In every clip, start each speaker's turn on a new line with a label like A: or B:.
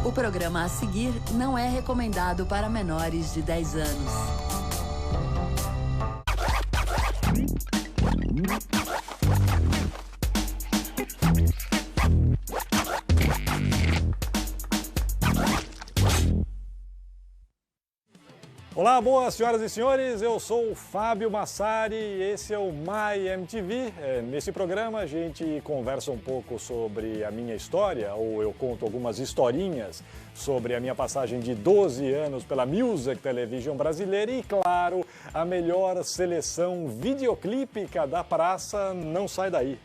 A: O programa a seguir não é recomendado para menores de 10 anos.
B: Olá, boas senhoras e senhores, eu sou o Fabio Massari e esse é o My MTV. Nesse programa a gente conversa um pouco sobre a minha história, ou eu conto algumas historinhas sobre a minha passagem de 12 anos pela Music Television brasileira e, claro, a melhor seleção videoclípica da praça não sai daí.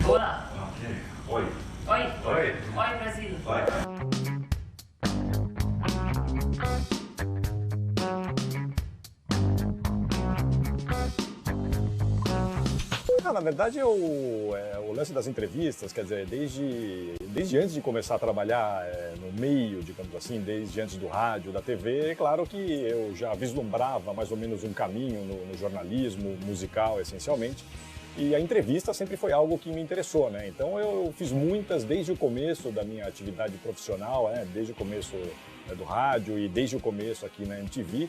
C: Olá.
D: Oi.
C: Oi.
D: Oi.
C: Oi, Brasil.
D: Oi.
B: Na verdade, o lance das entrevistas, quer dizer, desde antes de começar a trabalhar no meio, digamos assim, desde antes do rádio, da TV, é claro que eu já vislumbrava mais ou menos um caminho no jornalismo musical, essencialmente, e a entrevista sempre foi algo que me interessou, né? Então eu fiz muitas desde o começo da minha atividade profissional, desde o começo do rádio e desde o começo aqui na MTV.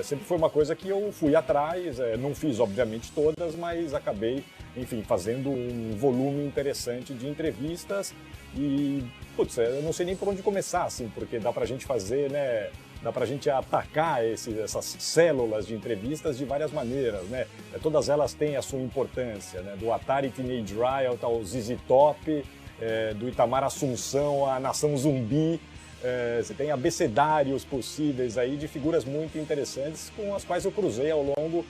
B: Sempre foi uma coisa que eu fui atrás, não fiz obviamente todas, mas acabei, enfim, fazendo um volume interessante de entrevistas e, putz, eu não sei nem por onde começar, assim, porque dá pra gente fazer, né? Dá pra gente atacar essas células de entrevistas de várias maneiras, né? Todas elas têm a sua importância, né? Do Atari Teenage Riot ao ZZ Top, do Itamar Assunção à Nação Zumbi. Você tem abecedários possíveis aí de figuras muito interessantes com as quais eu cruzei ao longo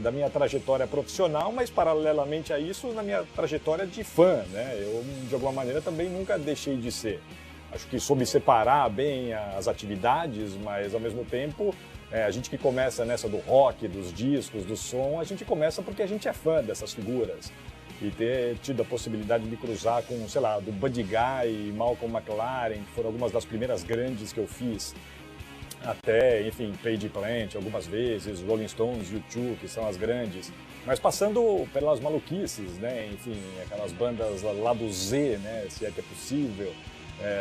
B: da minha trajetória profissional, mas paralelamente a isso, na minha trajetória de fã, né? Eu, de alguma maneira, também nunca deixei de ser. Acho que soube separar bem as atividades, mas ao mesmo tempo, a gente que começa nessa do rock, dos discos, do som, a gente começa porque a gente é fã dessas figuras. E ter tido a possibilidade de cruzar com, sei lá, do Buddy Guy e Malcolm McLaren, que foram algumas das primeiras grandes que eu fiz, até, enfim, Page Plant algumas vezes, Rolling Stones, U2, que são as grandes, mas passando pelas maluquices, né, enfim, aquelas bandas lá do Z, né, se é que é possível,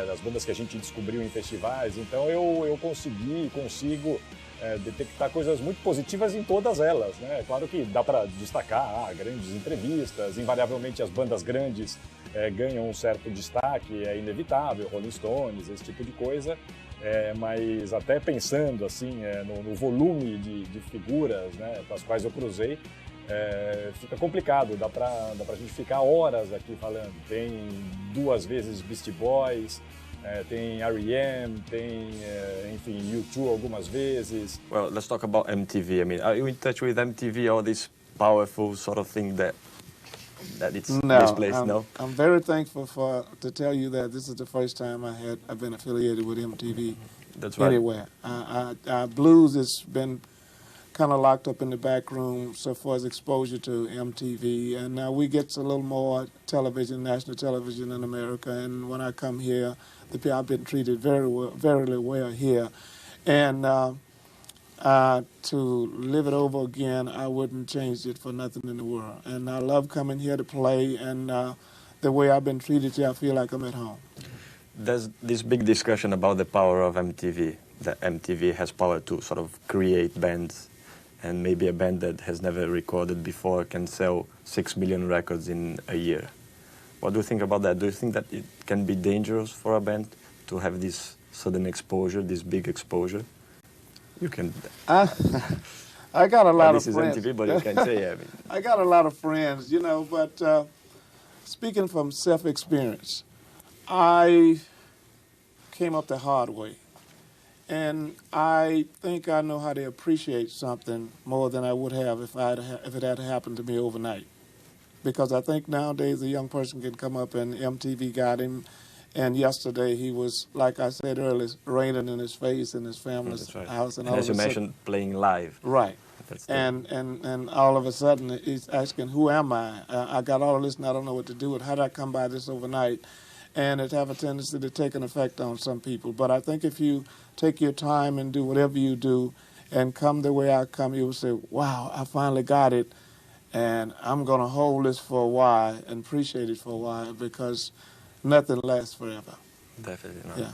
B: das bandas que a gente descobriu em festivais. Então eu consigo detectar coisas muito positivas em todas elas, né? Claro que dá para destacar grandes entrevistas, invariavelmente as bandas grandes ganham um certo destaque, é inevitável, Rolling Stones, esse tipo de coisa, mas até pensando assim no volume de figuras, né, com as quais eu cruzei, fica complicado, dá pra gente ficar horas aqui falando. Tem duas vezes Beastie Boys, tem R.E.M., tem, enfim, U2 algumas vezes.
D: Well, let's talk about MTV. I mean, are you in touch with MTV or this powerful sort of thing that it's misplaced? No,
E: I'm very thankful to tell you that this is the first time I've been affiliated with MTV.
D: That's right.
E: Anywhere. Blues has been kind of locked up in the back room so far as exposure to MTV, and now we get a little more television, national television in America. And when I come here, I've been treated very well here, and to live it over again, I wouldn't change it for nothing in the world. And I love coming here to play, and the way I've been treated here, I feel like I'm at home.
D: There's this big discussion about the power of MTV, that MTV has power to sort of create bands, and maybe a band that has never recorded before can sell 6 million records in a year. What do you think about that? Do you think that it can be dangerous for a band to have this sudden exposure, this big exposure? You can...
E: I got a lot of friends.
D: This is MTV, but you can say, I mean...
E: I got a lot of friends, you know, but speaking from self-experience, I came up the hard way. And I think I know how to appreciate something more than I would have if it had happened to me overnight. Because I think nowadays a young person can come up and MTV got him, and yesterday he was, like I said earlier, raining in his face in his family's house.
D: And as you mentioned, playing live.
E: Right. And all of a sudden he's asking, who am I? I got all of this and I don't know what to do with it. How did I come by this overnight? And it have a tendency to take an effect on some people. But I think if you take your time and do whatever you do and come the way I come, you'll say, wow, I finally got it. And I'm going to hold this for a while and appreciate it for a while because nothing lasts forever.
D: Definitely not.
E: Yeah.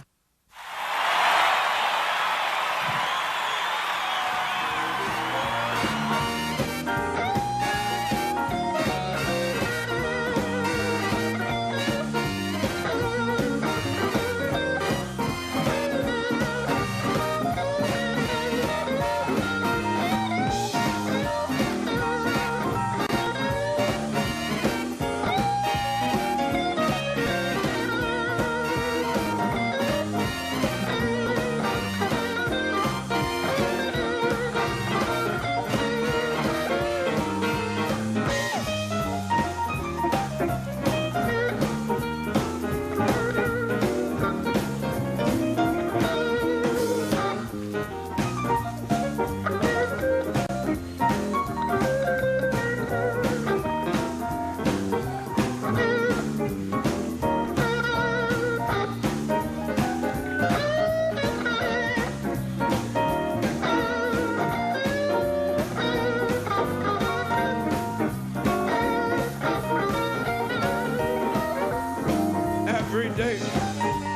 F: Every day,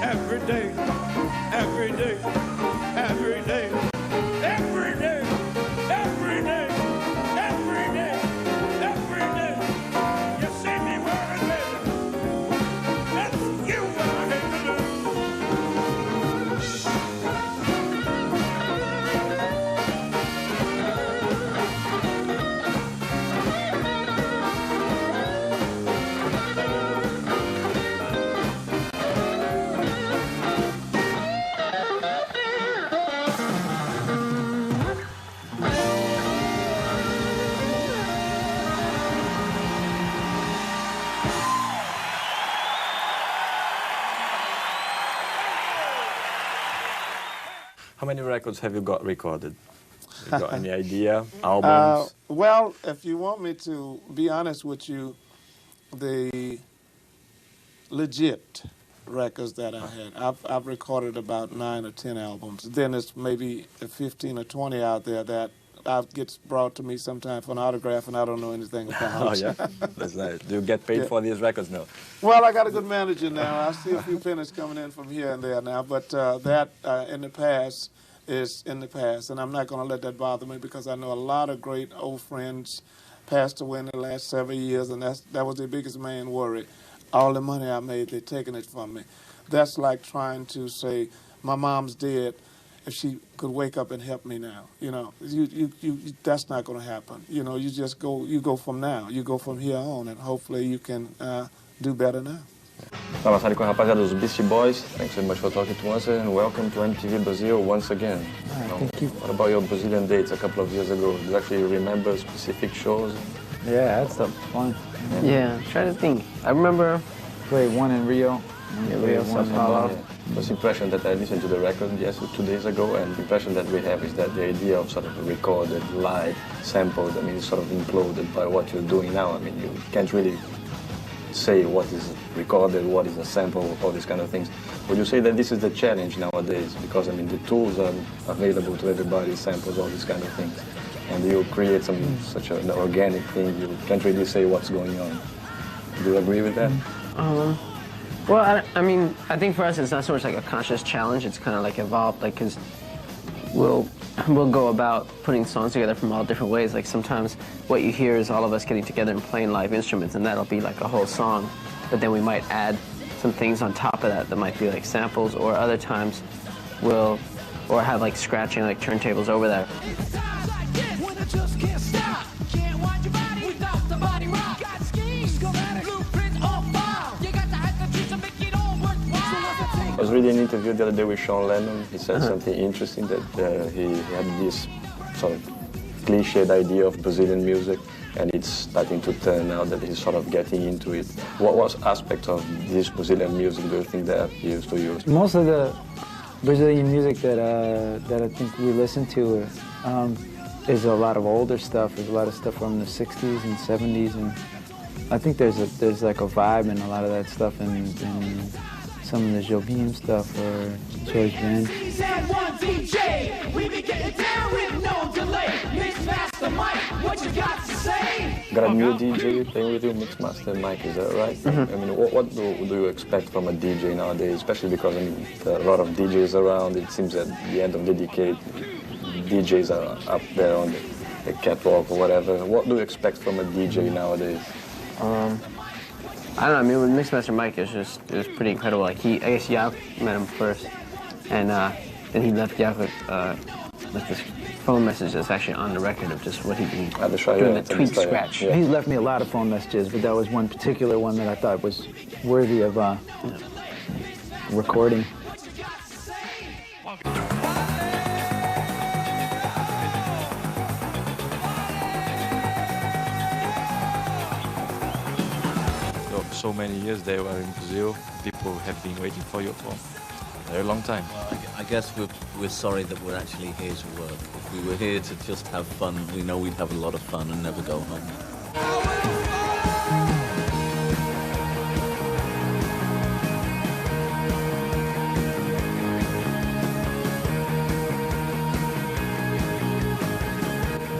F: every day, every day, every day, every day, every day, every day, every day. You see me working, baby. That's you what I hate to do.
D: How many records have you got recorded? You got any idea? Albums?
E: Well, if you want me to be honest with you, the legit records that I had, I've recorded about 9 or 10 albums. Then it's maybe 15 or 20 out there that gets brought to me sometime for an autograph and I don't know anything about.
D: Oh, yeah? That's nice. Do you get paid for these records now?
E: Well, I got a good manager now. I see a few pennies coming in from here and there now, but that in the past is in the past, and I'm not going to let that bother me because I know a lot of great old friends passed away in the last several years, and that was their biggest main worry. All the money I made, they're taking it from me. That's like trying to say, my mom's dead, if she could wake up and help me now. You know, that's not going to happen. You know, you just go, you go from now. You go from here on, and hopefully you can do better now.
D: Fabio Massari com a rapaziada dos Beastie Boys. Thanks so much for talking to us and welcome to MTV Brazil once again.
G: Thank you.
D: What about your Brazilian dates a couple of years ago? Do you actually remember specific shows?
G: Yeah, I had some fun.
H: Yeah, I'm trying to think. I remember
G: Played one in Rio.
H: Rio, Sao Paulo.
D: The impression that I listened to the record 2 days ago, and the impression that we have is that the idea of sort of a recorded, live, sampled, I mean, is sort of imploded by what you're doing now. I mean, you can't really say what is recorded, what is a sample, all these kind of things. Would you say that this is the challenge nowadays? Because, I mean, the tools are available to everybody, samples, all these kind of things. And you create such an organic thing, you can't really say what's going on. Do you agree with that?
H: Well, I mean, I think for us it's not so much like a conscious challenge, it's kind of like evolved, like, because we'll go about putting songs together from all different ways. Like sometimes what you hear is all of us getting together and playing live instruments, and that'll be like a whole song, but then we might add some things on top of that that might be like samples, or other times we'll have like scratching like turntables over that.
D: I was reading an interview the other day with Sean Lennon. He said something interesting, that he had this sort of cliched idea of Brazilian music, and it's starting to turn out that he's sort of getting into it. What aspect of this Brazilian music do you think that he used to use?
G: Most of the Brazilian music that I think we listen to is a lot of older stuff. There's a lot of stuff from the 60s and 70s, and I think there's like a vibe in a lot of that stuff in some of the Jobim stuff or George Ben.
D: Got a new DJ playing with you, Mixmaster Mike, is that right? I mean, what do you expect from a DJ nowadays, especially because there are a lot of DJs around. It seems at the end of the decade, DJs are up there on the catwalk or whatever. What do you expect from a DJ nowadays?
H: I don't know. I mean, with Mixmaster Mike, it was pretty incredible. Like I guess Jaak met him first, and he left Jaak with this phone message that's actually on the record of just what he'd been doing, the tweet scratch.
G: Yeah. He's left me a lot of phone messages, but that was one particular one that I thought was worthy of recording.
I: So many years they were in Brazil. People have been waiting for you for a very long time.
J: Well, I guess we're sorry that we're actually here to work. If we were here to just have fun, we know we'd have a lot of fun and never go home.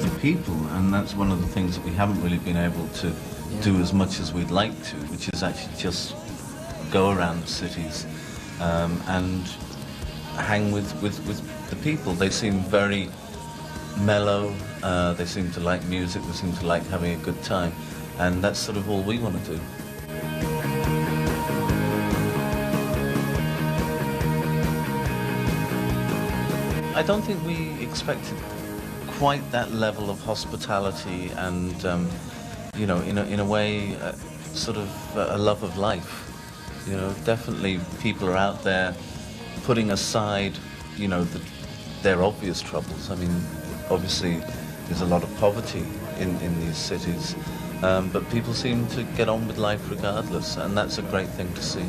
J: The people, and that's one of the things that we haven't really been able to do as much as we'd like to, which is actually just go around the cities and hang with the people. They seem very mellow, they seem to like music, they seem to like having a good time, and that's sort of all we want to do. I don't think we expected quite that level of hospitality and you know, in a way, sort of a love of life. You know, definitely people are out there putting aside, you know, their obvious troubles. I mean, obviously there's a lot of poverty in these cities, but people seem to get on with life regardless, and that's a great thing to see.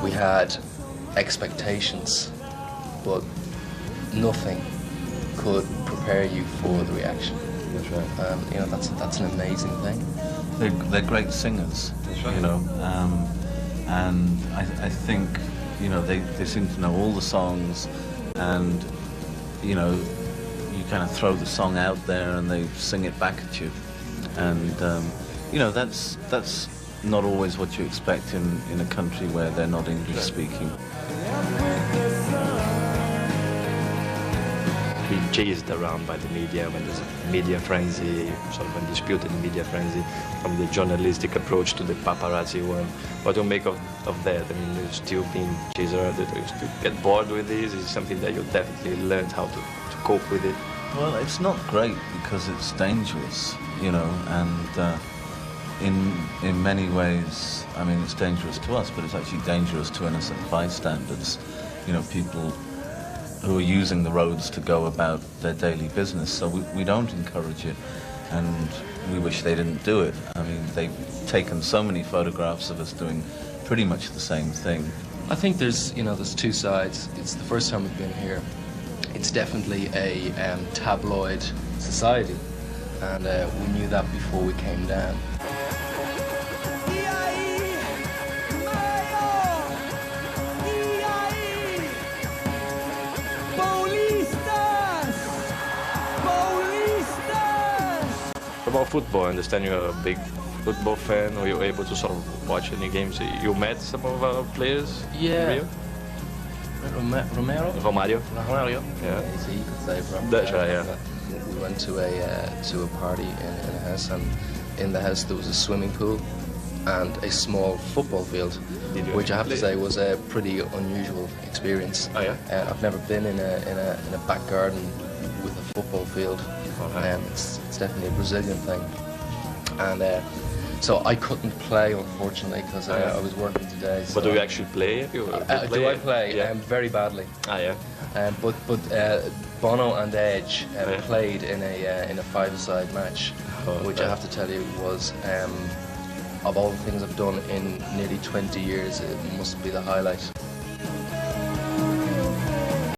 K: We had expectations, but nothing could prepare you for the reaction.
J: That's right.
K: You know, that's an amazing thing.
J: They're great singers, right. You know, and I think, you know, they seem to know all the songs, and, you know, you kind of throw the song out there and they sing it back at you, and you know, that's not always what you expect in a country where they're not English speaking.
D: Being chased around by the media when there's a media frenzy, sort of undisputed media frenzy, from the journalistic approach to the paparazzi one. What do you make of that? I mean, you're still being chased around, do you still get bored with this? Is it something that you definitely learned how to cope with it?
J: Well, it's not great because it's dangerous, you know, and in many ways, I mean, it's dangerous to us, but it's actually dangerous to innocent bystanders, you know, people who are using the roads to go about their daily business. So we don't encourage it, and we wish they didn't do it. I mean, they've taken so many photographs of us doing pretty much the same thing.
K: I think there's two sides. It's the first time we've been here. It's definitely a tabloid society, and we knew that before we came down.
D: About football, I understand you're a big football fan. Were you able to sort of watch any games? You met some of our players?
K: Yeah.
D: Rio?
K: Romero?
D: Romario?
K: Romario?
D: Yeah.
K: You could say from
D: That's right, yeah.
K: We went to a party in a house, and in the house there was a swimming pool and a small football field, which I have to say was a pretty unusual experience.
D: Oh yeah?
K: I've never been in a back garden with a football field. It's definitely a Brazilian thing, and so I couldn't play, unfortunately, because I was working today. So.
D: But do you actually play?
K: Do I play?
D: Yeah.
K: Very badly.
D: Ah, yeah.
K: But Bono and Edge played in a five-a-side match, which I have to tell you was, of all the things I've done in nearly 20 years, it must be the highlight.